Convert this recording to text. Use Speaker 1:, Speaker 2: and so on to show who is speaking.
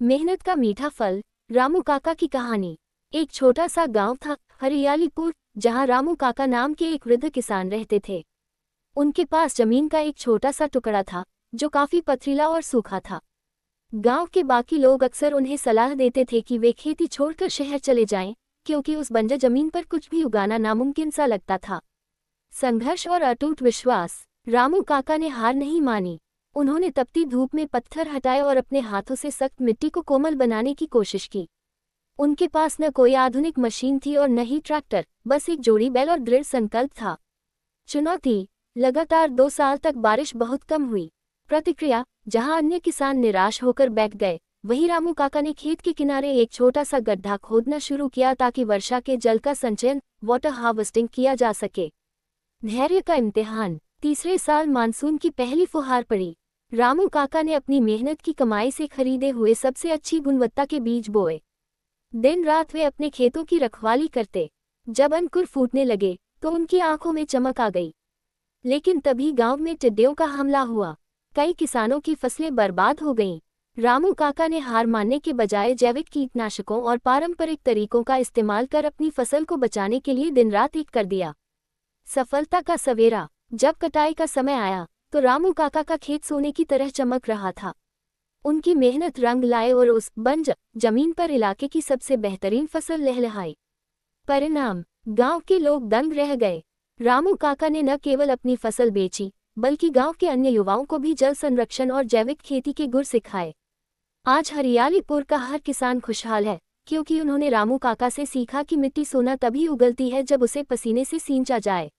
Speaker 1: मेहनत का मीठा फल। रामू काका की कहानी। एक छोटा सा गांव था, हरियालीपुर, जहां रामू काका नाम के एक वृद्ध किसान रहते थे। उनके पास जमीन का एक छोटा सा टुकड़ा था, जो काफी पथरीला और सूखा था। गांव के बाकी लोग अक्सर उन्हें सलाह देते थे कि वे खेती छोड़कर शहर चले जाएं, क्योंकि उस बंजर जमीन पर कुछ भी उगाना नामुमकिन सा लगता था। संघर्ष और अटूट विश्वास। रामू काका ने हार नहीं मानी। उन्होंने तपती धूप में पत्थर हटाए और अपने हाथों से सख्त मिट्टी को कोमल बनाने की कोशिश की। उनके पास न कोई आधुनिक मशीन थी और न ही ट्रैक्टर, बस एक जोड़ी बैल और दृढ़ संकल्प था। चुनौती। लगातार 2 साल तक बारिश बहुत कम हुई। प्रतिक्रिया। जहां अन्य किसान निराश होकर बैठ गए, वहीं रामू काका ने खेत के किनारे एक छोटा सा गड्ढा खोदना शुरू किया ताकि वर्षा के जल का संचयन, वाटर हार्वेस्टिंग, किया जा सके। धैर्य का इम्तिहान। तीसरे साल मानसून की पहली फुहार पड़ी। रामू काका ने अपनी मेहनत की कमाई से खरीदे हुए सबसे अच्छी गुणवत्ता के बीज बोए। दिन रात वे अपने खेतों की रखवाली करते। जब अंकुर फूटने लगे तो उनकी आंखों में चमक आ गई। लेकिन तभी गांव में टिड्डियों का हमला हुआ। कई किसानों की फसलें बर्बाद हो गईं। रामू काका ने हार मानने के बजाय जैविक कीटनाशकों और पारंपरिक तरीकों का इस्तेमाल कर अपनी फसल को बचाने के लिए दिन रात एक कर दिया। सफलता का सवेरा। जब कटाई का समय आया तो रामू काका का खेत सोने की तरह चमक रहा था। उनकी मेहनत रंग लाए और उस बंजर जमीन पर इलाके की सबसे बेहतरीन फसल लहलहाई। परिणाम। गांव के लोग दंग रह गए। रामू काका ने न केवल अपनी फसल बेची, बल्कि गांव के अन्य युवाओं को भी जल संरक्षण और जैविक खेती के गुर सिखाए। आज हरियालीपुर का हर किसान खुशहाल है, क्योंकि उन्होंने रामू काका से सीखा कि मिट्टी सोना तभी उगलती है जब उसे पसीने से सींचा जाए।